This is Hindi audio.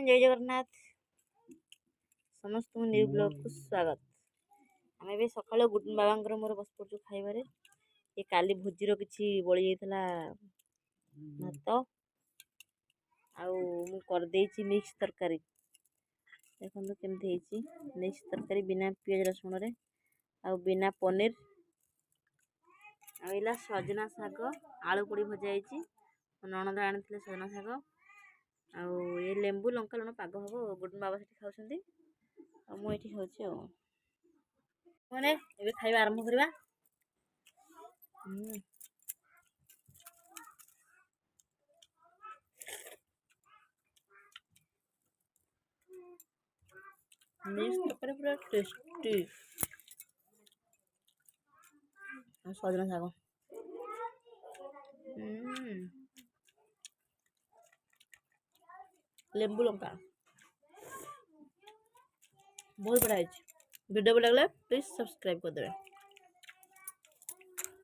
जय जगन्नाथ समस्त न्यू ब्लॉग को स्वागत। आम ए सका गुडन बाबा मोर बस पड़ू खाइबार। ये काली भोजीर किसी बड़ी जाता भात आउ करदे मिक्स तरकारी। देखो केमती मिक्स तरकारी बिना पियाज रसुण रे आउ बिना पनीर आइला सजना शाग आलू पोड़ी भजा ननद आनी सजना शाग आउ ये लेंबू लंका लुण पाग हम गुडन बाबा से खाऊँ मुझे खाऊँ मैंने खाଇବା आरंभ करवा। पूरा टेस्टी सजना शाग लेंबू लंका बहुत बढ़िया। वीडियो लगे प्लीज सब्सक्राइब कर देवे।